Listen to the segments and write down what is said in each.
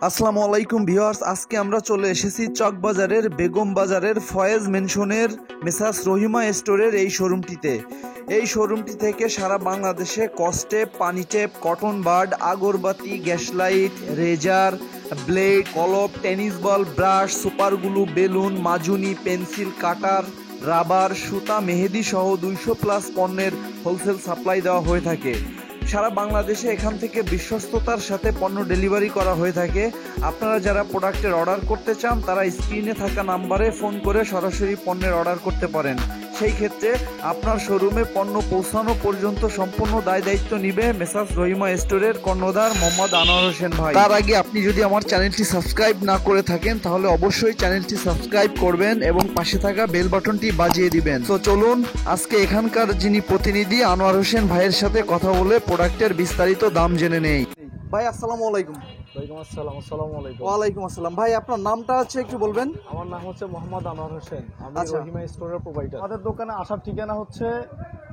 আসসালামু আলাইকুম ভিউয়ার্স, আজকে আমরা চলে এসেছি চকবাজারের বেগম বাজারের ফয়েজ মেনশনের মেসার্স রহিমা স্টোরের এই শোরুমটিতে। এই শোরুমটি থেকে সারা বাংলাদেশে কস্টেপ, পানি টেপ, কটন বাড, আগরবাতি, গ্যাস লাইট, রেজার, ব্লেড, কলপ, tennis ball, brush, super glue, balloon, মাজুনি, পেন্সিল, কাটার, রাবার, সুতা, মেহেদি সহ 200+ পণ্যের হোলসেল সাপ্লাই দেওয়া হয়ে থাকে। সারা বাংলাদেশে এখান থেকে বিশ্বস্ততার সাথে পণ্য ডেলিভারি করা হয়ে থাকে। আপনারা যারা প্রোডাক্টের অর্ডার করতে চান তারা স্ক্রিনে থাকা নাম্বারে ফোন করে সরাসরি পণ্যের অর্ডার করতে পারেন। সেই ক্ষেত্রে আপনার শোরুমে পণ্য পৌঁছানো পর্যন্ত সম্পূর্ণ দায়িত্ব নিবে মেসার্স রহিমা স্টোরের কর্ণধার মোহাম্মদ আনোয়ার হোসেন ভাই। তার আগে আপনি যদি আমার চ্যানেলটি সাবস্ক্রাইব না করে থাকেন তাহলে অবশ্যই চ্যানেলটি সাবস্ক্রাইব করবেন এবং পাশে থাকা বেল বাটনটি বাজিয়ে দিবেন। তো চলুন আজকে এখানকার যিনি প্রতিনিধি আনোয়ার হোসেন ভাইয়ের সাথে কথা বলে প্রোডাক্টের বিস্তারিত দাম জেনে নেই। ভাই আসসালামু আলাইকুম। ওয়ালাইকুম আসসালাম। ভাই আপনার নামটা একটু বলবেন? আমার নাম হচ্ছে মোহাম্মদ আনোয়ার হোসেন, আমি রহিমা স্টোরের প্রোভাইডার। আমাদের দোকানে আসার ঠিকানা হচ্ছে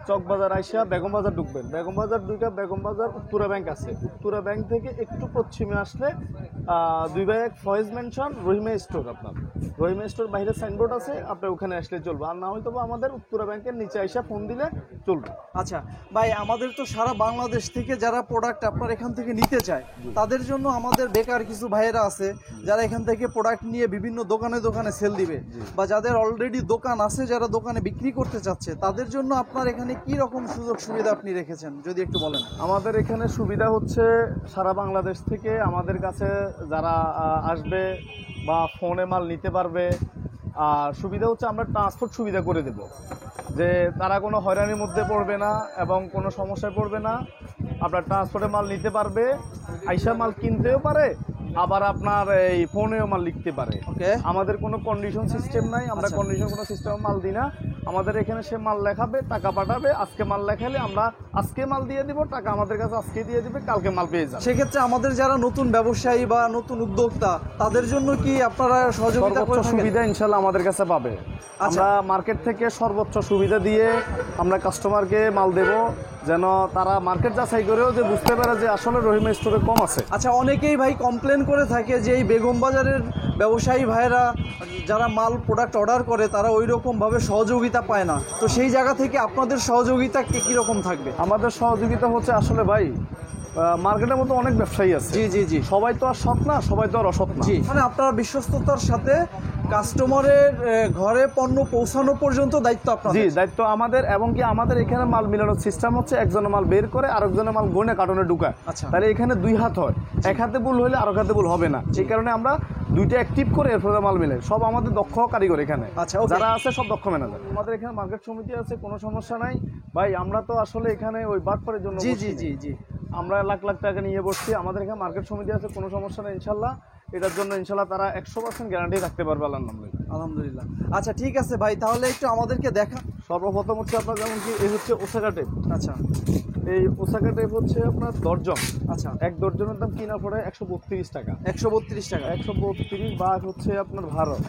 চকবাজার আইসা বেগম বাজার ঢুকবেন। বেগম বাজার ঢুকে বেগম বাজার উত্তরা ব্যাংক আছে, উত্তরা ব্যাংক থেকে একটু পশ্চিমে আসলে 2x Faiz mention Rahima store. আপনার রহিমা স্টোর বাইরে সাইনবোর্ড আছে, আপনি ওখানে আসলে চলবে। আর না হয়তো আমাদের উত্তরা ব্যাংকের নিচে আইসা ফোন দিলে চলবে। আচ্ছা ভাই, আমাদের তো সারা বাংলাদেশ থেকে যারা প্রোডাক্ট আপনার এখান থেকে নিতে চায় তাদের জন্য আমাদের বেকার কিছু ভাইয়েরা আছে যারা এখান থেকে প্রোডাক্ট নিয়ে বিভিন্ন দোকানে দোকানে সেল দিবে, বা যাদের অলরেডি দোকান আছে যারা দোকানে বিক্রি করতে চাচ্ছে তাদের জন্য আপনার এখানে কি রকম সুযোগ সুবিধা আপনি রেখেছেন যদি একটু বলেন? আমাদের এখানে সুবিধা হচ্ছে সারা বাংলাদেশ থেকে আমাদের কাছে যারা আসবে বা ফোনে মাল নিতে পারবে। আর সুবিধা হচ্ছে আমরা ট্রান্সপোর্ট সুবিধা করে দেব, যে তারা কোনো হয়রানির মধ্যে পড়বে না এবং কোনো সমস্যায় পড়বে না। আপনার ট্রান্সপোর্টে মাল নিতে পারবে, আইসা মাল কিনতেও পারে, আবার আপনার এই ফোনেও মাল লিখতে পারে। আমাদের কোনো কন্ডিশন সিস্টেম নাই, আমরা কন্ডিশন কোনো সিস্টেম মাল দিই না। আমাদের এখানে সে মাল লেখাবে, টাকা পাঠাবে, আজকে মাল লেখালে আমরা আজকে মাল দিয়ে দিব, টাকা আমাদের কাছে আজকে দিয়ে দিবে, কালকে মাল পেয়ে যাবে। সেক্ষেত্রে আমাদের যারা নতুন ব্যবসায়ী বা নতুন উদ্যোক্তা তাদের জন্য কি আপনারা সহযোগিতা করে থাকেন? সুবিধা ইনশাল্লাহ আমাদের কাছে পাবে। আমরা মার্কেট থেকে সর্বোচ্চ সুবিধা দিয়ে আমরা কাস্টমারকে মাল দেব, যেন তারা মার্কেট যাচাই করেও যে বুঝতে পারে যে আসলে রহিমা স্টোরে কম আছে। আচ্ছা, অনেকেই ভাই কমপ্লেন করে থাকে যে এই বেগম বাজারের ব্যবসায়ী ভাইরা যারা মাল প্রোডাক্ট অর্ডার করে তারা ওই রকমভাবে সহযোগিতা পায় না। তো সেই জায়গা থেকে আপনাদের সহযোগিতা কীরকম থাকবে? আমাদের সহযোগিতা হচ্ছে আসলে ভাই মার্কেটের মধ্যে অনেক ব্যবসায়ী আছে। জি জি জি, সবাই তো আর সৎ না, সবাই তো আর অসৎ না। মানে আপনারা বিশ্বস্ততার সাথে কাস্টমারের ঘরে পণ্য পৌঁছানো পর্যন্ত দায়িত্ব আপনাদের? জি, দায়িত্ব আমাদের। এবং কি আমাদের এখানে মাল মিলানোর সিস্টেম হচ্ছে একজনের মাল বের করে আরেকজনের মাল গনে কার্টনে ঢুকায়। তাহলে এখানে 2 হাত হয়, এক হাতে ভুল হলে আরেক হাতে ভুল হবে না। এই কারণে আমরা 2টা অ্যাক্টিভ করে এরপরে মাল মিলে। সব আমাদের দক্ষ কারিগর এখানে যারা আছে, সব দক্ষ ম্যানেজার। আমাদের এখানে মার্কেট সমিতি আছে, কোনো সমস্যা নাই ভাই। আমরা তো আসলে এখানে ওই বাটপারের জন্য জি জি জি জি আমরা লাখ লাখ টাকা নিয়ে বসছি। আমাদের এখানে মার্কেট সমিতি আছে, কোনো সমস্যা নেই ইনশাল্লাহ। এটার জন্য ইনশাল্লাহ তারা 100% গ্যারান্টি রাখতে পারবে আলহামদুলিল্লাহ। আচ্ছা ঠিক আছে ভাই, তাহলে একটু আমাদেরকে দেখা। সর্বপ্রথম হচ্ছে আপনার যেমন কি এই হচ্ছে ওসাকা টেপ। আচ্ছা, এই ওসাকা টেপ হচ্ছে আপনার দর্জন। আচ্ছা, এক দর্জনের দাম কিনা পড়ে 132 টাকা। 132 টাকা। 132 বা হচ্ছে আপনার ভারত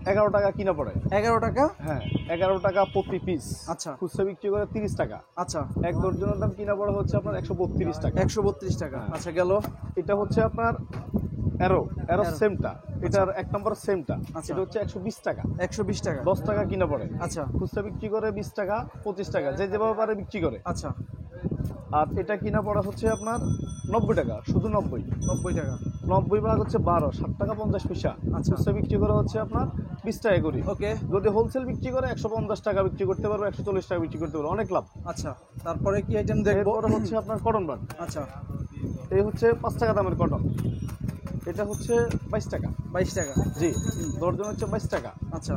11 টাকা কিনা পড়ে। 11 টাকা? হ্যাঁ, 11 টাকা প্রতি পিস। আচ্ছা, খুচরা বিক্রি করে 30 টাকা। আচ্ছা, এক দর্জনের দাম কিনা পড়ে হচ্ছে আপনার 132 টাকা। 132 টাকা। আচ্ছা গেল। এটা হচ্ছে আপনার অ্যারো সেমটা, এটার 1 নম্বর সেমটা। এটা হচ্ছে 120 টাকা। 120 টাকা, 10 টাকা কিনা পড়ে। আচ্ছা, খুচরা বিক্রি করে 20 টাকা, 25 টাকা, যে যেভাবে পারে বিক্রি করে। আচ্ছা, আর এটা কিনা পড়া হচ্ছে আপনার 90 টাকা, শুধু 90 টাকা। 90 ভাগ হচ্ছে 12, 7 টাকা 50 পয়সা। আচ্ছা, খুচরা বিক্রি করা হচ্ছে আপনার 20 টাকা করে। ওকে। যদি হোলসেল বিক্রি করে 150 টাকা বিক্রি করতে পারবে, 140 টাকা বিক্রি করতে পারবে, অনেক লাভ। আচ্ছা, তারপরে কি আইটেম দেখবো? এরপরে হচ্ছে আপনার কটন বাড। আচ্ছা, এই হচ্ছে 5 টাকা দামের কটন। এটা হচ্ছে 22 টাকা। 22 টাকা, জি, দর্জন হচ্ছে 22 টাকা। আচ্ছা,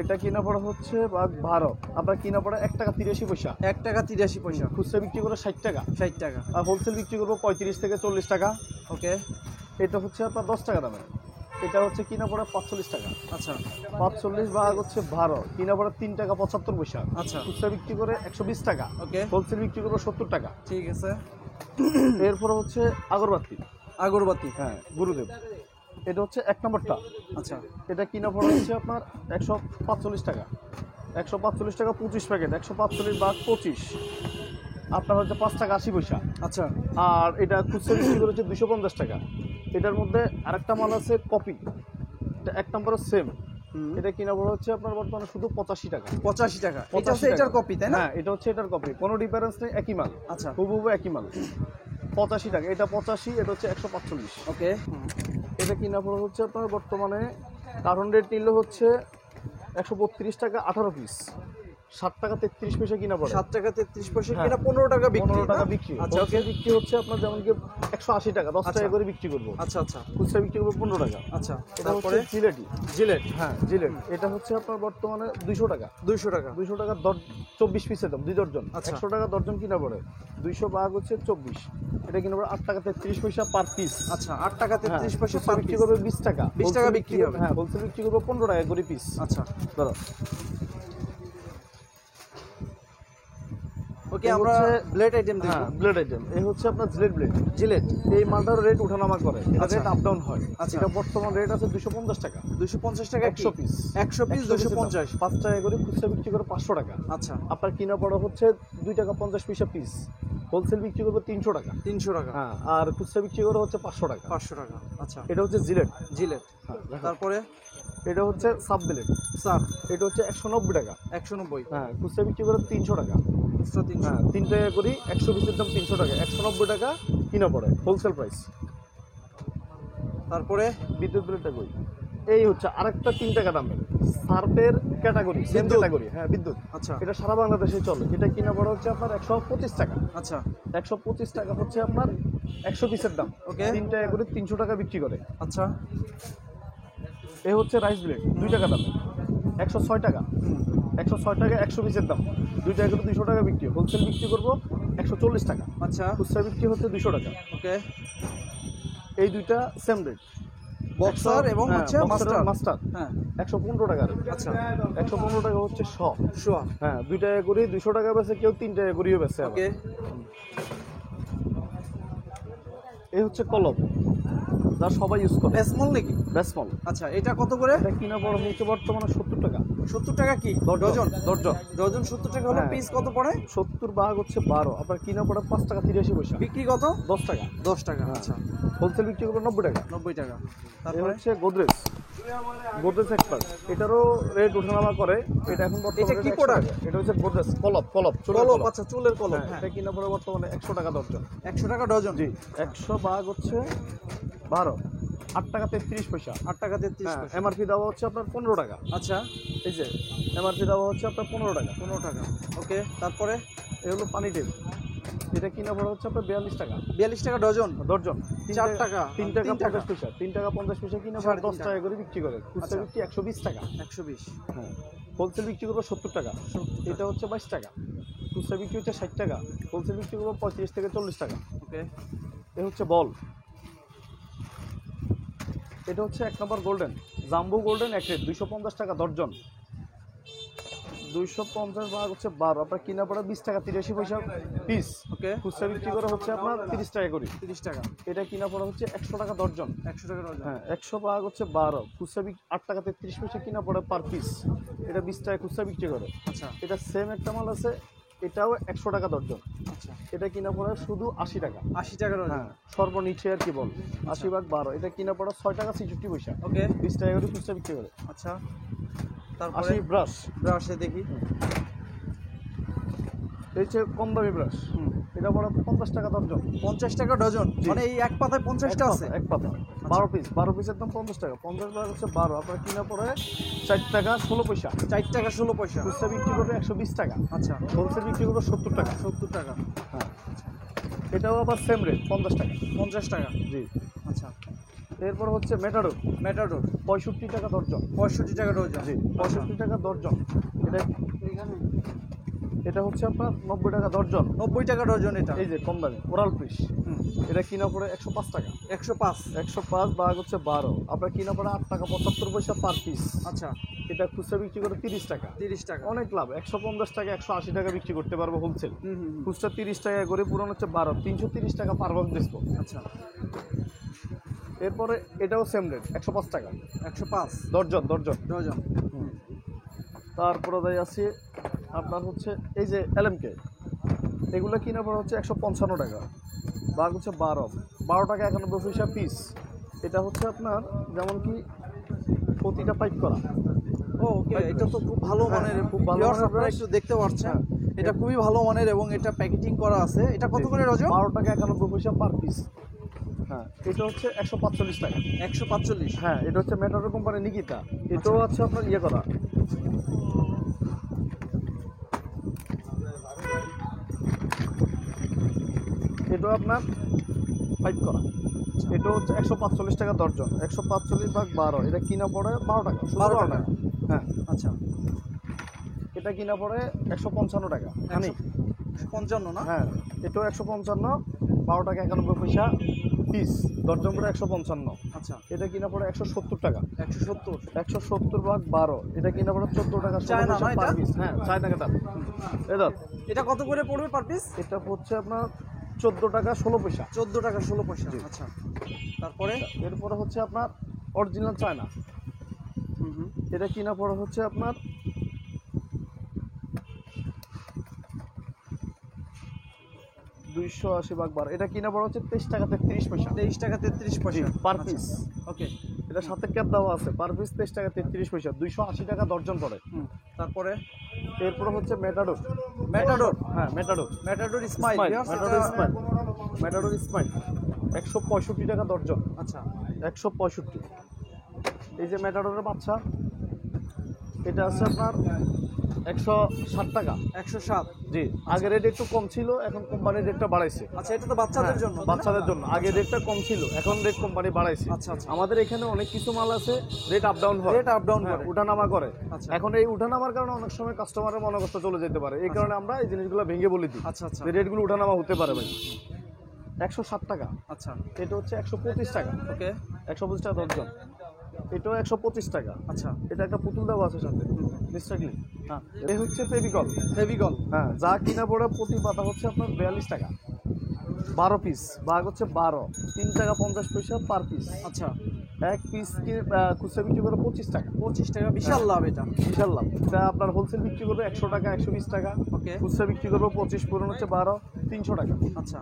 এটা কিনা পড়া হচ্ছে ভাগ 12, আপনার কিনা পড়া 1 টাকা 83 পয়সা। 1 টাকা 83 পয়সা। খুচরা বিক্রি করে 60 টাকা। 60 টাকা। আর হোলসেল বিক্রি করবো 35 থেকে 40 টাকা। ওকে। এটা হচ্ছে আপনার 10 টাকা দামের। এটা হচ্ছে কিনা পড়া 45 টাকা। আচ্ছা, 45 ভাগ হচ্ছে 12, কিনা পড়া 3 টাকা 75 পয়সা। আচ্ছা, খুচরা বিক্রি করে 120 টাকা। ওকে। হোলসেল বিক্রি করবো 70 টাকা। ঠিক আছে। এরপর হচ্ছে আগরবাতি। আগরবাতি, হ্যাঁ, গুরুদেব। এটা হচ্ছে 1 নম্বরটা। আচ্ছা, এটা কিনা পড়া হচ্ছে আপনার 145 টাকা। 145 টাকা 25 প্যাকেট। 145 ভাগ 25 আপনার হচ্ছে 5 টাকা 80 পয়সা। আচ্ছা, আর এটা খুচরা বিক্রি করে হচ্ছে 250 টাকা। এটার মধ্যে আরেকটা মাল আছে কপি, এটা 1 নম্বরের সেম। এটা কিনা পড়ে হচ্ছে আপনার বর্তমানে শুধু 85 টাকা। 85 টাকা। এটা 85 হচ্ছে এটার কপি, তাই না? হ্যাঁ, এটা হচ্ছে এটার কপি, কোনো ডিফারেন্স নেই, একই মাল। আচ্ছা, হুবহু একই মাল। 85 টাকা। এটা 85, এটা হচ্ছে 145। ওকে। এটা কিনা পড়ে হচ্ছে আপনার বর্তমানে কার্টন রেট নিলে হচ্ছে 132 টাকা 18 পিস, 7 টাকা 33 পয়সা কিনা পড়ে। 7 টাকা 33 পয়সা হ্যাঁ। কিনা, 15 টাকা বিক্রি। 15 টাকা বিক্রি। আচ্ছা, ওকে। বিক্রি হচ্ছে আপনার যেমন কি 180 টাকা, 10 টাকা করে বিক্রি করবো। আচ্ছা আচ্ছা খুচরা বিক্রি করবো 15 টাকা। আচ্ছা। এটা হচ্ছে তারপরে জিলেটি। জিলেট হ্যাঁ, জিলেট। এটা হচ্ছে আপনার বর্তমানে 200 টাকা। 200 টাকা। 200 টাকা 24 পিসের দাম, 2 দর্জন। আচ্ছা। 100 টাকা দর্জন কিনা পড়ে, 200 ভাগ হচ্ছে 24। এটা কিনা পড়ে 8 টাকা 33 পয়সা পার পিস। আচ্ছা, 8 টাকা 33 পয়সা পার বিক্রি পিস। করবে 20 টাকা। 20 টাকা বিক্রি হবে। হ্যাঁ, হোলসেল বিক্রি করবে 15 টাকা করে পিস। আচ্ছা, ধরো ওকে। এই আমরা হচ্ছে ব্লেড আইটেম দেখব। হ্যাঁ, ব্লেড আইটেম। এই হচ্ছে আপনার জিলেট ব্লেড। জিলেট। এই মালটার রেট ওঠানামা করে, এটা আচ্ছা। রেট আপ ডাউন হয়। আচ্ছা। এটা বর্তমান রেট আছে 250 টাকা। 250 টাকা। 100 পিস। 100 পিস 250। 5 টাকা করে খুচরা বিক্রি করে 500 টাকা। আচ্ছা, আপনার কিনা পড়া হচ্ছে 2 টাকা 50 পয়সা পিস। হোলসেল বিক্রি করবে 300 টাকা। 300 টাকা। হ্যাঁ, আর খুচরা বিক্রি করে হচ্ছে 500 টাকা। 500 টাকা। আচ্ছা, এটা হচ্ছে জিলেট। জিলেট। হ্যাঁ, দেখো। তারপরে এটা হচ্ছে সাব ব্লেড। সাব। এটা হচ্ছে 190 টাকা। 190। হ্যাঁ, খুচরা বিক্রি করে 300 টাকা। খুচরা 300। হ্যাঁ, 3 টাকা করে 100 পিসের দাম 300 টাকা। 190 টাকা কিনা পড়ে হোলসেল প্রাইস। তারপরে বিদ্যুৎ ব্লেডটা কই? এই হচ্ছে আরেকটা 3 টাকা দামের সার্ফের ক্যাটাগরি, সেম বিদ্যুৎ। ক্যাটাগরি। হ্যাঁ, বিদ্যুৎ। আচ্ছা এটা সারা বাংলাদেশে চলে। এটা কিনা পড়ে হচ্ছে আপনার 125 টাকা। আচ্ছা 125 টাকা হচ্ছে আপনার 100 পিসের দাম। ওকে। 3 টাকা করে 300 টাকা বিক্রি করে। আচ্ছা। এ হচ্ছে রাইস ব্লেড, 2 টাকা দামে, 106 টাকা। 106 টাকা 100 পিসের দাম, 2 টাকা করে 200 টাকা বিক্রি। হোলসেল বিক্রি করবো 140 টাকা। আচ্ছা, খুচরা বিক্রি হচ্ছে 200 টাকা। ওকে। এই দুইটা সেম রেট। বক্সার এবং হচ্ছে মাস্টার। মাস্টার হ্যাঁ, 115 টাকা রেট। আচ্ছা। 115 টাকা হচ্ছে শোয়া। হ্যাঁ, 2 টাকা করে 200 টাকা বেচে, কেউ 3 টাকা করেও বেচে আবার। ওকে। এই হচ্ছে কলম, যা সবাই ইউজ করে, স্মল নাকি? ব্যাসমল। আচ্ছা, এটা কত করে? এটা কিনা পড়ে হচ্ছে বর্তমানে 70 টাকা। 70 টাকা। কি ডজন? দর্জন। ডজন 70 টাকা হলো। হ্যাঁ। পিস কত পড়ে? 70 ভাগ হচ্ছে 12, আপনার কিনা পড়ে 5 টাকা 83 পয়সা। বিক্রি কত? 10 টাকা। 10 টাকা। হ্যাঁ। আচ্ছা, হোলসেল বিক্রি করবে 90 টাকা। 90 টাকা। এই তারপরে হচ্ছে গোদরেজ। গোদরেজ এক্সপার্ট, এটারও রেট ওঠানামা করে। এটা এখন বর্তমানে এটা কি 100 product? টাকা। এটা হচ্ছে গোদরেজ কলপ চুলের কলপ। কলপ। আচ্ছা, চুলের কলপ। হ্যাঁ, হ্যাঁ, এটা কিনা পড়ে বর্তমানে 100 টাকা দর্জন। 100 টাকা ডজন। জি, 100 ভাগ হচ্ছে 12, 8 টাকা 33 পয়সা। 8 টাকা 33 হ্যাঁ, পয়সা। এমআরপি দেওয়া হচ্ছে আপনার 15 টাকা। আচ্ছা, এই যে এমআরপি দেওয়া হচ্ছে আপনার 15 টাকা। 15 টাকা। ওকে। তারপরে এই হলো পানি টেপ, এটা কিনা পড়ে হচ্ছে আপনার 42 টাকা 42 টাকা ডজন। দর্জন। 4 টাকা। 3 টাকা 3 টাকা। 50 পয়সা। 3 টাকা 50 পয়সা কিনা সাড়ে 10 তিন টাকা করে বিক্রি করে। খুচরা আচ্ছা। বিক্রি 120 টাকা। 120। হ্যাঁ, হোলসেল বিক্রি করবো 70 টাকা। এটা হচ্ছে 22 টাকা। খুচরা বিক্রি হচ্ছে 60 টাকা। হোলসেল বিক্রি করবো 35 থেকে 40 টাকা। ওকে। এ হচ্ছে বল, এটা হচ্ছে 1 নম্বর গোল্ডেন, জাম্বো গোল্ডেন এক রেট, 250 টাকা দর্জন। 250 ভাগ হচ্ছে 12, আপনার কিনা পড়ে 20 টাকা 83 পয়সা পিস। ওকে। খুচরা বিক্রি করা হচ্ছে আপনার 30 টাকা করে। 30 টাকা। এটা কিনা পড়া হচ্ছে 100 টাকা দর্জন। 100 টাকা ডজন। হ্যাঁ, 100 ভাগ হচ্ছে 12, খুচরা বিক্রি 8 টাকা 33 পয়সা কিনা পড়ে পার পিস। এটা 20 টাকা খুচরা বিক্রি করে। আচ্ছা, এটা সেম একটা মাল আছে, এটাও 100 টাকা দর্জন। আচ্ছা। এটা কিনা পড়ে শুধু 80 টাকা। 80 টাকা ডজন। হ্যাঁ, সর্বনিচে আর কি বল, 80 ভাগ 12, এটা কিনা পড়ে 6 টাকা 66 পয়সা। ওকে। 20 টাকা করে খুচরা বিক্রি করে। আচ্ছা, তারপরে 80 ব্রাশ, ব্রাশে দেখি। এই হচ্ছে কম দামি ব্রাশ, এটা পড়ে 50 টাকা দর্জন। 50 টাকা ডজন। জি। মানে এই এক পাতায় 50টা আছে। এক পাতা 12 পিস, 12 পিসের দাম 50 টাকা। 50 টাকা হচ্ছে 12, আপনার কিনা পড়ে 4 টাকা 16 পয়সা। 4 টাকা 16 পয়সা। খুচরা বিক্রি করবে 120 টাকা। আচ্ছা, হোলসেল বিক্রি করবে 70 টাকা। 70 টাকা। হ্যাঁ, এটাও আবার সেম রেট 50 টাকা। 50 টাকা। জি। আচ্ছা, এরপর হচ্ছে মেটাডোর, মেটাডোর 65 টাকা দর্জন। 65 টাকা ডজন। জি, 65 টাকা দর্জন। এটা এটা হচ্ছে আপনার 90 টাকা দর্জন। 90 টাকা ডজন এটা। এই যে কম দামি ওরাল ফিশ, হুম, এটা কিনা পড়ে 105 টাকা। 105। 105 ভাগ হচ্ছে 12, আপনার কিনা পড়ে 8 টাকা 75 পয়সা পার পিস। আচ্ছা, এটা খুচরা বিক্রি করে 30 টাকা। 30 টাকা। অনেক লাভ, 150 টাকা 180 টাকা বিক্রি করতে পারবো হোলসেল। হুম হুম হুম। খুচরা 30 টাকা করে, পুরান হচ্ছে 12, 330 টাকা পার বক্স বেচবো। আচ্ছা, এরপরে এটাও সেম রেট 105 টাকা 105 দর্জন দর্জন। ডজন। তারপরে যাই আছে আপনার হচ্ছে এই যে এলএমকে, এগুলো কিনা পড়া হচ্ছে 155 টাকা, ভাগ হচ্ছে 12 টাকা 91 পয়সা পিস। এটা হচ্ছে আপনার যেমন কি প্রতিটা পাইপ করা। ওকে, এটা তো খুব ভালো মানের, খুব ভালো Viewers, মানের আপনারা brush। একটু দেখতে পাচ্ছেন হ্যাঁ। এটা খুবই ভালো মানের এবং এটা প্যাকেজিং করা আছে। এটা কত করে ডজন? 12 টাকা 91 পয়সা পার পিস। হ্যাঁ, এটা হচ্ছে 145 টাকা। 145। হ্যাঁ, এটা হচ্ছে মেটাডোর কোম্পানি নিকিতা। এটাও আছে আপনার ইয়ে করা। এটাও আপনার পাইপ করা। এটা হচ্ছে 145 টাকা দর্জন। 145 ভাগ 12, এটা কিনা পড়ে 12 টাকা। 12 টাকা। হ্যাঁ, আচ্ছা, এটা কিনা পড়ে 155 টাকা। হানি 55 না? হ্যাঁ, এটাও 155, 12 টাকা 91 পয়সা পিস। দর্জন করে 155। আচ্ছা, এটা কিনা পড়ে 170 টাকা। 170। 170 ভাগ 12, এটা কিনা পড়ে 14 টাকা। চায়না না এটা? Per piece. হ্যাঁ, চায়না কাটা। এদার এটা কত করে পড়বে পার পিস? এটা হচ্ছে আপনার 14 টাকা 16 পয়সা। 14 টাকা 16 পয়সা। আচ্ছা, তারপরে এরপরে হচ্ছে আপনার অরিজিনাল চায়না। এটা কিনা পড়ে হচ্ছে আপনার 280 ভাগ 12, এটা কিনা পড়ে হচ্ছে 23 টাকা 33 পয়সা। 23 টাকা 33 পয়সা পার আচ্ছা, পিস। ওকে। এটা সাথে ক্যাপ দেওয়া আছে। পার পিস 23 টাকা 33 পয়সা, 280 টাকা দর্জন পড়ে। তারপরে এরপরে হচ্ছে মেটাডোর। ম্যাটাডোর। হ্যাঁ, Matador. Matador smile. Matador smile. Matador smile 165 টাকা দর্জন। আচ্ছা, 165। এই যে মেটাডোরের বাচ্চা, এটা আছে আপনার 160 টাকা। 107। জি, আগে রেট একটু কম ছিল, এখন কোম্পানি রেটটা বাড়াইছে। আচ্ছা, এটা তো বাচ্চাদের হ্যাঁ, জন্য। বাচ্চাদের জন্য। আগে রেটটা কম ছিল, এখন রেট কোম্পানি বাড়াইছে। আচ্ছা, আচ্ছা। আমাদের এখানে অনেক কিছু মাল আছে রেট আপ ডাউন হয়। রেট আপ ডাউন করে। উঠানামা করে। আচ্ছা। এখন এই উঠানামার কারণে অনেক সময় কাস্টমারের মনে কষ্ট চলে যেতে পারে। এই কারণে আমরা এই জিনিসগুলো ভেঙে বলে দিই। আচ্ছা, আচ্ছা। যে রেটগুলো উঠানামা হতে পারে ভাই। 160 টাকা। আচ্ছা, এটা হচ্ছে 125 টাকা। ওকে। 125 টাকা দর্জন। এটাও 125 টাকা। আচ্ছা, এটা একটা পুতুল দেওয়া আছে সাথে মিস্টারলি। হ্যাঁ, এই হচ্ছে ফেভিকল। ফেভিকল। হ্যাঁ, যা কিনা পড়ে প্রতি পাতা হচ্ছে আপনার 42 টাকা। 12 পিস ভাগ হচ্ছে 12, 3 টাকা 50 পয়সা পার পিস। আচ্ছা, এক পিস খুচরা বিক্রি করে 25 টাকা। 25 টাকা, বিশাল লাভ এটা। বিশাল লাভ। এটা আপনার হোলসেল বিক্রি করবে 100 টাকা, 120 টাকা। ওকে। খুচরা বিক্রি করবে 25, পূরণ হচ্ছে 12, 300 টাকা। আচ্ছা,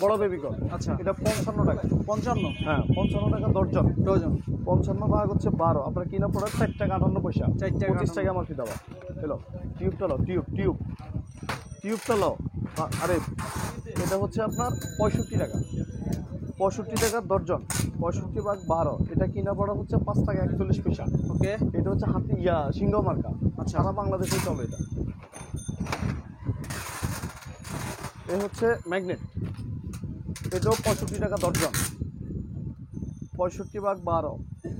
বড় ফেভিকল। আচ্ছা। এটা 55 টাকা। 55 হ্যাঁ, 55 টাকা দর্জন। ডজন। 55 ভাগ হচ্ছে 12, আপনার কিনা পড়ে 4 টাকা 58 পয়সা। 4 টাকা 25 টাকা আমার ফি দেওয়া। হ্যালো, টিউবটা লো, টিউবটা লো। আরে এটা হচ্ছে আপনার 65 টাকা। 65 টাকা দর্জন। 65 ভাগ 12, এটা কিনা পড়া হচ্ছে 5 টাকা 41 পয়সা। ওকে। এটা হচ্ছে হাতি সিংহ মার্কা। আচ্ছা। সারা বাংলাদেশে চলে এটা। এ হচ্ছে ম্যাগনেট। এটাও 65 টাকা দর্জন। 65 ভাগ 12,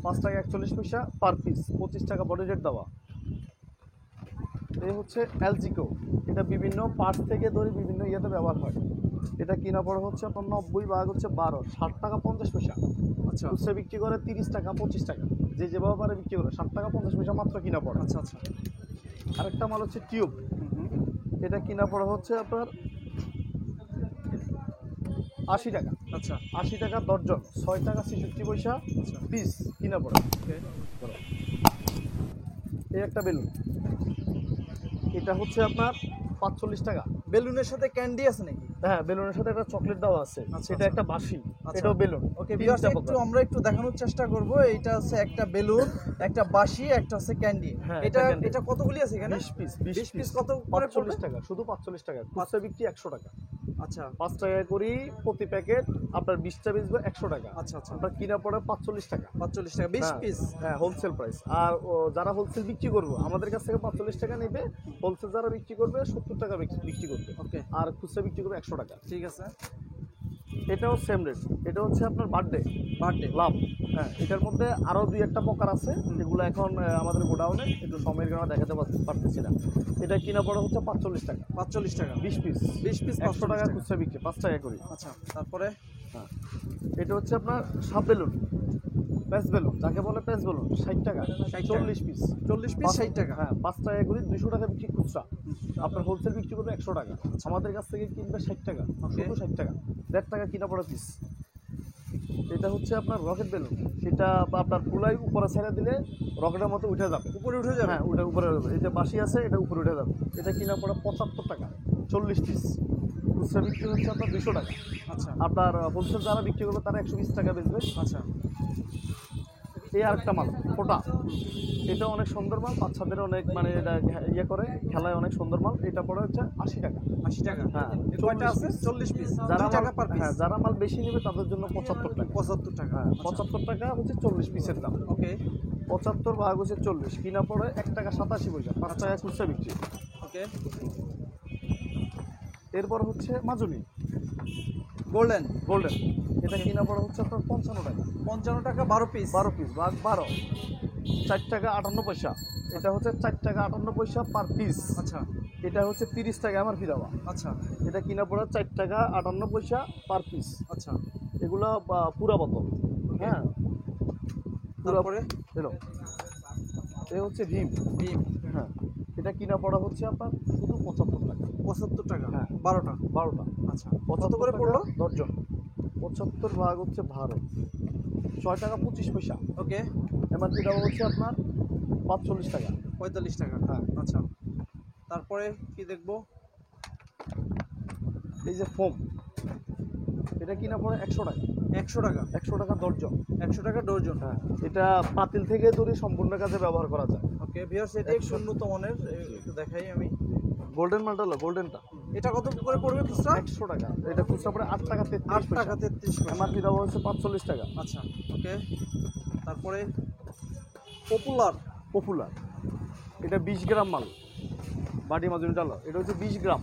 5 টাকা 41 পয়সা পার পিস, 25 টাকা বডি রেট দেওয়া। এই হচ্ছে এলজিকো। এটা বিভিন্ন পার্টস থেকে ধরে বিভিন্ন ইয়েতে ব্যবহার হয়। এটা কিনা পড়া হচ্ছে আপনার 90 ভাগ হচ্ছে 12, 60 টাকা 50 পয়সা। আচ্ছা, খুচরা বিক্রি করে 30 টাকা 25 টাকা। যে যেভাবে পারে বিক্রি করে 60 টাকা 50 পয়সা মাত্র কিনা পড়ে। আচ্ছা, আচ্ছা। আরেকটা মাল হচ্ছে টিউব। এটা কিনা পড়া হচ্ছে আপনার 80 টাকা। আচ্ছা, 80 টাকা দর্জন, 6 টাকা 66 পয়সা আচ্ছা। পিস কিনা পড়ে। ওকে। এই একটা বেলুন। এটা হচ্ছে আপনার 45 টাকা। বেলুনের সাথে ক্যান্ডি আছে নাকি? হ্যাঁ, বেলুনের সাথে একটা চকলেট দেওয়া আছে। আচ্ছা, এটা একটা বাঁশি। আচ্ছা। এটাও বেলুন। ওকে, তিনটা একটু প্রকার। আমরা একটু দেখানোর চেষ্টা করব। এইটা হচ্ছে একটা বেলুন, একটা বাঁশি, একটা হচ্ছে ক্যান্ডি। হ্যাঁ, এটা একটা candy। এটা কতগুলি আছে এখানে? 20 পিস। 20 পিস কত করে পড়বে? 45 টাকা, শুধু 45 টাকা। খুচরা বিক্রি 100 টাকা। আচ্ছা, 5 টাকা করি প্রতি প্যাকেট। আপনার 20টা বেচবে 100 টাকা। আচ্ছা, আচ্ছা। আপনার কিনা পড়ে 45 টাকা। 45 টাকা 20 হ্যাঁ, পিস। হ্যাঁ, হোলসেল প্রাইস। আর যারা হোলসেল বিক্রি করবে আমাদের কাছ থেকে 45 টাকা নেবে। হোলসেল যারা বিক্রি করবে 70 টাকা বিক্রি করবে। ওকে, আর খুচরা বিক্রি করবে 100 টাকা। ঠিক আছে। এটাও সেম রেট। এটা হচ্ছে আপনার বার্থডে বার্থডে। লাভ। হ্যাঁ, এটার মধ্যে আরও 2-1টা প্রকার আছে, যেগুলো এখন আমাদের গোডাউনে একটু সময়ের কারণে দেখাতে পারতেছি না। এটা কিনা পড়া হচ্ছে 45 টাকা। 45 টাকা 20 পিস। 20 পিস 100 টাকা খুচরা বিক্রি, 5 টাকা করি। আচ্ছা, তারপরে হ্যাঁ, এটা হচ্ছে আপনার সাব বেলুন, প্যাচ বেলুন, যাকে বলে প্যাচ বেলুন। 60 টাকা, 40 পিস। 40 পিস 60 টাকা। হ্যাঁ, 5 টাকা করি, 200 টাকা বিক্রি খুচরা। আপনার হোলসেল বিক্রি করবে 100 টাকা। আমাদের কাছ থেকে কিনবে 60 টাকা, শুধু 60 টাকা। 1.5 টাকা কিনা পড়া পিস। এটা হচ্ছে আপনার রকেট বেলুন। সেটা আপনার ফুলাই উপরে ছেড়ে দিলে রকেটের মতো উঠে যাবে। উপরে উঠে যাবে। হ্যাঁ, ওটা উপরে যাবে। এই যে বাঁশি আছে, এটা উপরে উঠে যাবে। এটা কিনা পড়ে 75 টাকা, 40 পিস। খুচরা বিক্রি হচ্ছে আপনার 200 টাকা। আচ্ছা আপনার হোলসেল যারা বিক্রি করবে তারা 120 টাকা বেচবে। আচ্ছা এই আরেকটা মাল ফোটা, এটা অনেক সুন্দর মাল, বাচ্চাদের অনেক মানে এটা ইয়ে করে খেলায় অনেক সুন্দর মাল। এটা পড়ে হচ্ছে 80 টাকা। 80 টাকা। হ্যাঁ, এর কয়টা আছে? 40 পিস। যারা 2 টাকা পার পিস। হ্যাঁ, যারা মাল বেশি নেবে তাদের জন্য 75 টাকা। 75 টাকা। হ্যাঁ, 75 টাকা হচ্ছে 40 পিসের দাম। ওকে 75 ভাগ হচ্ছে 40, কিনা পড়ে 1 টাকা 87 পয়সা, 5 টাকা খুচরা বিক্রি। ওকে এরপর হচ্ছে মাজুনি গোল্ডেন। গোল্ডেন, এটা কিনা পড়ে হচ্ছে আপনার 55 টাকা। 55 টাকা 12 পিস। 12 পিস ভাগ 12, 4 টাকা 58 পয়সা। এটা হচ্ছে 4 টাকা 58 পয়সা পার পিস। আচ্ছা এটা হচ্ছে 30 টাকা এমআরপি দেওয়া। আচ্ছা এটা কিনা পড়ে 4 টাকা 58 পয়সা পার পিস। আচ্ছা এগুলো পুরা বোতল। হ্যাঁ, তারপরে এলো এ হচ্ছে ভীম। ডিম হ্যাঁ, এটা কিনা পড়া হচ্ছে আপনার শুধু 75 টাকা। 75 টাকা। হ্যাঁ। 12টা। 12টা আচ্ছা কত 75 করে টাকা পড়লো? দর্জন। 75 ভাগ হচ্ছে 12, 6 টাকা 25 পয়সা। ওকে এমআরপি দেওয়া হচ্ছে আপনার 45 টাকা। 45 টাকা। হ্যাঁ। আচ্ছা তারপরে কি দেখবো? এই যে ফোম, এটা কিনা পড়ে 100 টাকা। 100 টাকা। 100 টাকা দর্জন। 100 টাকা ডজন। হ্যাঁ, এটা পাতিল থেকে দড়ি সম্পূর্ণ কাজে ব্যবহার করা যায়। ওকে ভিউয়ার্স এটা একটু উন্নত মানের, একটু দেখাই আমি। গোল্ডেন মালটা হলো গোল্ডেনটা এটা কত করে পড়বে খুচরা? 100 টাকা। এটা খুচরা পড়ে 8 টাকা 33 8 টাকা 33 পয়সা। এমআরপি দেওয়া হচ্ছে 45 টাকা। আচ্ছা ওকে তারপরে পপুলার। পপুলার, এটা 20 গ্রাম মাল, বাটি মাজুনি ডাল, এটা হচ্ছে 20 গ্রাম।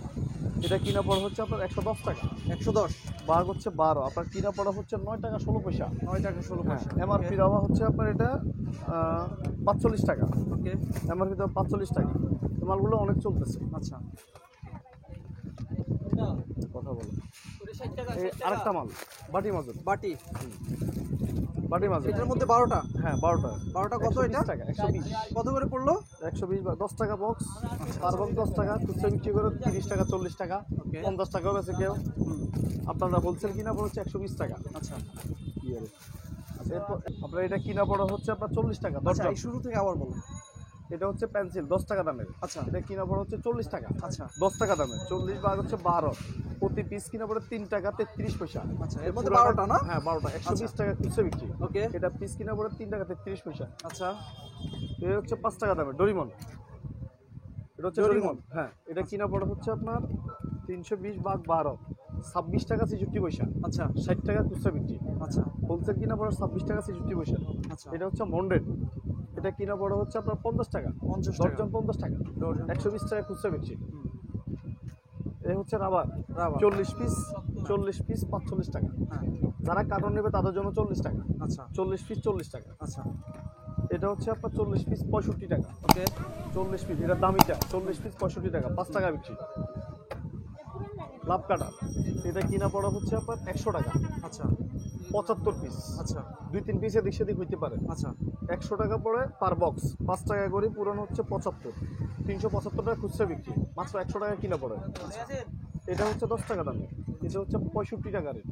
এটা কিনা পড়া হচ্ছে আপনার 110 টাকা। 110। ভাগ হচ্ছে 12, আপনার কিনা পড়া হচ্ছে 9 টাকা 16 পয়সা। 9 টাকা 16 পয়সা। এমআরপি দেওয়া হচ্ছে আপনার এটা 45 টাকা। ওকে এমআরপি দেওয়া 45 টাকা। এই মালগুলো অনেক চলতেছে। আচ্ছা কথা বলো। এই আরেকটা মাল বাটি মাজুনি। বাটি। বাটি মাজুনি, এটার মধ্যে 12টা। হ্যাঁ 12টা। 12টা কত 120 এটা? টাকা। 120 কত করে পড়লো? 120 বা 10 টাকা বক্স, পার বক্স 10 টাকা। খুচরা বিক্রি করে 30 টাকা 40 টাকা, ওকে 50 টাকাও বেছে কেউ। আপনারা হোলসেল কিনা পড়া হচ্ছে 120 টাকা। আচ্ছা এরপর আপনার এটা কিনা পড়া হচ্ছে আপনার 40 টাকা আচ্ছা দরজা। এই শুরু থেকে আবার বলো। এটা হচ্ছে পেন্সিল 10 টাকা দামের। আচ্ছা এটা কিনা পড়া হচ্ছে 40 টাকা। আচ্ছা 10 টাকা দামের 40 ভাগ হচ্ছে 12, প্রতি পিস কিনা পড়ে 3 টাকা 33 পয়সা। আচ্ছা এর মধ্যে পুরাটা- 12টা না? হ্যাঁ 12টা 120 টাকা খুচরা বিক্রি। ওকে এটা পিস কিনা পড়ে 3 টাকা 33 পয়সা। আচ্ছা এটা হচ্ছে 5 টাকা দামের ডোরিমন। এটা হচ্ছে ডোরিমন। ডোরিমন। হ্যাঁ, এটা কিনা পড়া হচ্ছে আপনার 320 ভাগ 12, 26 টাকা 66 পয়সা। আচ্ছা 60 টাকা খুচরা বিক্রি। আচ্ছা হোলসেল কিনা পড়া 26 টাকা 66 পয়সা। আচ্ছা এটা হচ্ছে মন্ডেড, এটা কিনা পড়া হচ্ছে আপনার 50 টাকা। 50 টাকা দর্জন 50 টাকা, ডজন। 120 টাকা খুচরা বিক্রি। এই হচ্ছে রাবার রাবার। 40 পিস 45 টাকা। হ্যাঁ যারা কার্টন নেবে তাদের জন্য 40 টাকা। আচ্ছা 40 পিস 40 টাকা। আচ্ছা এটা হচ্ছে আপনার 40 পিস 65 টাকা। ওকে 40 পিস, এটা দামিটা 40 পিস 65 টাকা, 5 টাকা বিক্রি। লাভ কাটা, এটা কিনা পড়া হচ্ছে আপনার 100 টাকা। আচ্ছা 75 পিস, আচ্ছা 2-3 পিস এদিক সেদিক হইতে পারে। আচ্ছা 100 টাকা পড়ে পার বক্স, 5 টাকা করে পুরানো হচ্ছে 75, 375 টাকা খুচরা বিক্রি, মাত্র 100 টাকা কিনা পড়ে। এটা হচ্ছে 10 টাকা দামে, এটা হচ্ছে 65 টাকা রেট।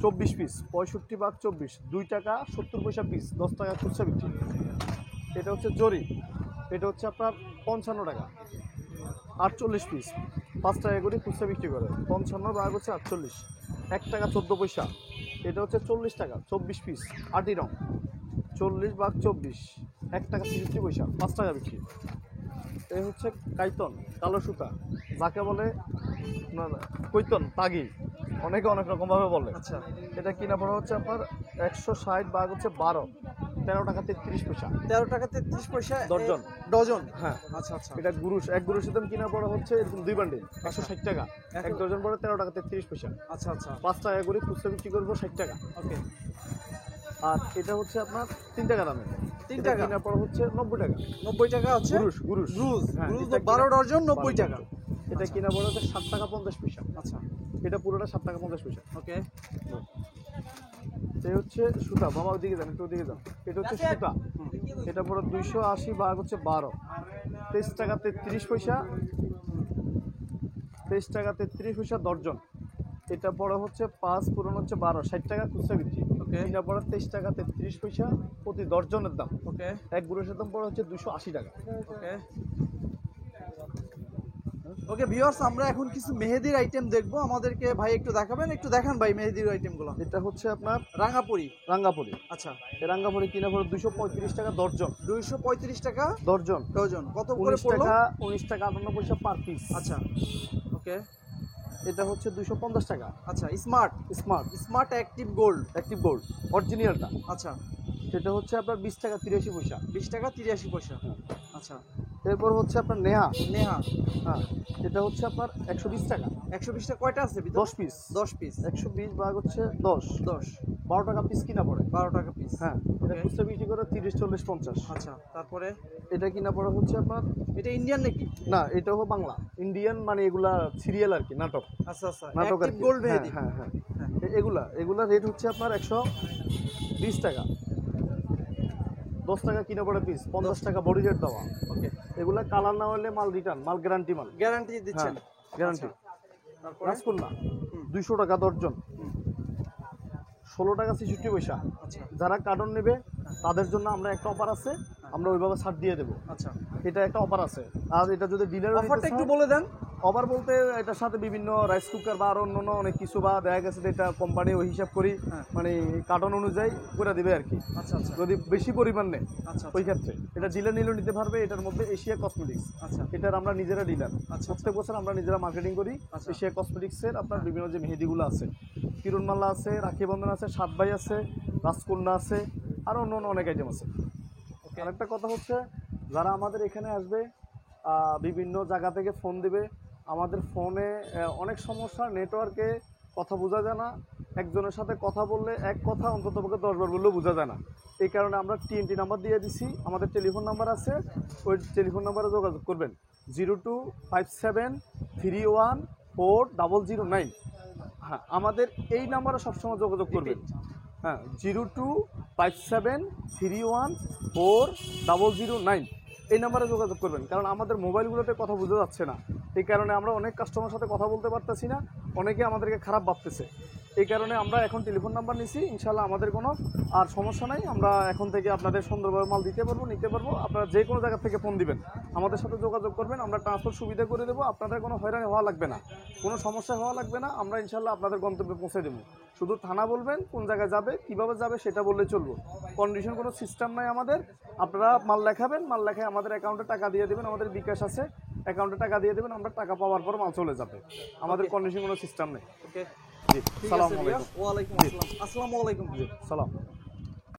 24 পিস 65 ভাগ 24, 2 টাকা 70 পয়সা পিস, 10 টাকা খুচরা বিক্রি। এটা হচ্ছে জরি, এটা হচ্ছে আপনার 55 টাকা। 48 পিস 5 টাকা করে খুচরা বিক্রি করে, 55 ভাগ হচ্ছে 48, 1 টাকা 14 পয়সা। এটা হচ্ছে 40 টাকা 24 পিস 8 রং, 40 ভাগ 24, 1 টাকা 60 পয়সা, 5 টাকা বিক্রি। এই হচ্ছে কাইতন কালো সুতা, যাকে বলে আপনার কৈতন তাগি, অনেকে অনেক রকমভাবে বলে। আচ্ছা এটা কিনা পড়া হচ্ছে আপনার 160 ভাগ হচ্ছে 12, 13 টাকা 33 পয়সা। 13 টাকা 33 পয়সা ডজন। ডজন। হ্যাঁ, আচ্ছা আচ্ছা এটা গুরুশ, এক গুরুশের দাম কিনা পড়া হচ্ছে এরকম 2 বান্ডিল 160 টাকা, এক ডজন পড়ে 13 টাকা 33 পয়সা। আচ্ছা আচ্ছা 5 টাকা করে খুচরা বিক্রি করবো 60 টাকা। ওকে আর এটা হচ্ছে আপনার 3 টাকা দামে, 3 এটা টাকা কিনা পড়া হচ্ছে 90 টাকা। 90 টাকা হচ্ছে গুরুশ গুরুশ গ্রুজ। হ্যাঁ, গ্রুজ এটা 12 কিনা- ডজন 90 টাকা। এটা কিনা পড়া হচ্ছে 7 টাকা 50 পয়সা। আচ্ছা এটা পুরোটা 7 টাকা 50 পয়সা। ওকে এই হচ্ছে সুতা, বাবা ওদিকে যান, একটু ওদিকে যান। এটা হচ্ছে সুতা, এটা পুরো 280 ভাগ হচ্ছে 12, 23 টাকা 33 পয়সা, 23 টাকা 33 পয়সা দর্জন। এটা পড়ে হচ্ছে 5 পুরনো হচ্ছে 12, 60 টাকা খুচরা বিক্রি। ওকে এটা পড়ে 23 টাকা 33 পয়সা প্রতি দর্জনের দাম। ওকে এক গুরুশের দাম পড়ে হচ্ছে 280 টাকা। ওকে ওকে ভিউয়ার্স, আমরা এখন কিছু মেহেদির আইটেম দেখবো, আমাদেরকে ভাই একটু দেখাবেন, একটু দেখান ভাই মেহেদির আইটেমগুলো। এটা হচ্ছে আপনার রাঙাপুরি। রাঙ্গাপুরি। আচ্ছা, এই রাঙ্গাপুরি কিনা পড়ে 235 টাকা দর্জন। 235 টাকা দর্জন। ডজন। কত করে 19 পড়লো? টাকা 19 টাকা 58 পয়সা পার পিস। আচ্ছা, ওকে। এটা হচ্ছে 250 টাকা। আচ্ছা, smart smart smart active gold. Active gold অরিজিনালটা। আচ্ছা, সেটা হচ্ছে আপনার 20 টাকা 83 পয়সা। 20 টাকা 83 পয়সা। হ্যাঁ। আচ্ছা, এরপর হচ্ছে আপনার নেহা। নেহা। হ্যাঁ, এটা হচ্ছে আপনার 120 টাকা। 120 টাকা কয়টা আছে? 10 পিস। 10 পিস। 120 ভাগ হচ্ছে 10। 12 টাকা পিস কিনা পড়ে। 12 টাকা পিস। হ্যাঁ, এটা খুচরা বিক্রি করে 30, 40, 50। আচ্ছা, তারপরে এটা কিনা পড়ে হচ্ছে আপনার, এটা ইন্ডিয়ান নাকি? না এটা হলো বাংলা। ইন্ডিয়ান মানে এগুলা সিরিয়াল আর কি, নাটক। আচ্ছা আচ্ছা, নাটক আর অ্যাক্টিভ কি। গোল্ড হ্যাঁ মেহেদি। হ্যাঁ হ্যাঁ। এগুলা রেট হচ্ছে আপনার 120 টাকা। 10 টাকা কিনা পড়ে পিস, 50 টাকা বডি রেট দেওয়া। ওকে, এগুলা কালার না হলে মাল রিটার্ন, মাল গ্যারান্টি মাল। গ্যারান্টি দিচ্ছেন? গ্যারান্টি। তারপরে রাজকন্যা 200 টাকা দর্জন। 16 টাকা 66 পয়সা। আচ্ছা যারা কার্টন নেবে তাদের জন্য আমরা একটা অফার আছে, আমরা ওইভাবে ছাড় দিয়ে দেবো। আচ্ছা, এটা একটা অফার আছে। আর এটা যদি ডিলার অফারটা একটু বলে দেন। অফার বলতে এটার সাথে বিভিন্ন রাইস কুকার বা আরো অন্য অনেক কিছু, বা দেখা গেছে যে এটা কোম্পানি ওই হিসাব করি হ্যাঁ। মানে কার্টন অনুযায়ী করে দিবে আর কি। আচ্ছা আচ্ছা যদি বেশি পরিমাণ নেয় আচ্ছা ওই ক্ষেত্রে এটা ডিলার নিলেও নিতে পারবে। এটার মধ্যে এশিয়া কসমেটিক্স, আচ্ছা এটার আমরা নিজেরা ডিলার। আচ্ছা। প্রত্যেক বছর আমরা নিজেরা মার্কেটিং করি। আচ্ছা। এশিয়া কসমেটিক্সের আপনার বিভিন্ন যে মেহেদিগুলো আছে, কিরণমালা আছে, রাখি বন্ধন আছে, সাত ভাই আছে, রাজকন্যা আছে, আরও অন্য অন্য অনেক আইটেম আছে। আরেকটা কথা হচ্ছে, যারা আমাদের এখানে আসবে বিভিন্ন জায়গা থেকে ফোন দিবে। আমাদের ফোনে অনেক সমস্যা, নেটওয়ার্কে কথা বোঝা যায় না। একজনের সাথে কথা বললে এক কথা অন্ততপক্ষে 10 বার বললেও বোঝা যায় না। এই কারণে আমরা TNT নাম্বার দিয়ে দিছি, আমাদের টেলিফোন নাম্বার আছে, ওই টেলিফোন নাম্বারে যোগাযোগ করবেন 0257314009। হ্যাঁ, আমাদের এই নাম্বারে সবসময় যোগাযোগ করবেন। হ্যাঁ, 0257314009 এই নাম্বারে যোগাযোগ করবেন। কারণ আমাদের মোবাইলগুলোতে কথা বোঝা যাচ্ছে না, এই কারণে আমরা অনেক কাস্টমারের সাথে কথা বলতে পারতেছি না, অনেকে আমাদেরকে খারাপ ভাবতেছে। এই কারণে আমরা এখন টেলিফোন নাম্বার নিছি। ইনশাল্লাহ আমাদের কোনো আর সমস্যা নাই, আমরা এখন থেকে আপনাদের সুন্দরভাবে মাল দিতে পারবো, নিতে পারবো। আপনারা যে কোনো জায়গা থেকে ফোন দিবেন, আমাদের সাথে যোগাযোগ করবেন, আমরা ট্রান্সপোর্ট সুবিধা করে দেবো। আপনাদের কোনো হয়রানি হওয়া লাগবে না, কোনো সমস্যা হওয়া লাগবে না। আমরা ইনশাল্লাহ আপনাদের গন্তব্যে পৌঁছে দেবো। শুধু থানা বলবেন, কোন জায়গায় যাবে, কীভাবে যাবে সেটা বললে চলবো। কন্ডিশন কোনো সিস্টেম নাই আমাদের। আপনারা মাল লেখাবেন, মাল লেখায় আমাদের অ্যাকাউন্টে টাকা দিয়ে দেবেন, আমাদের বিকাশ আছে, অ্যাকাউন্টে টাকা দিয়ে দেবেন, আমরা টাকা পাওয়ার পর মাল চলে যাবে। আমাদের কন্ডিশন কোনো সিস্টেম নেই। ওকে, জি, ঠিক সালাম আছে আলাইকুম। ওয়ালাইকুম আসসালাম। আসসালামু আলাইকুম। জি, সালাম।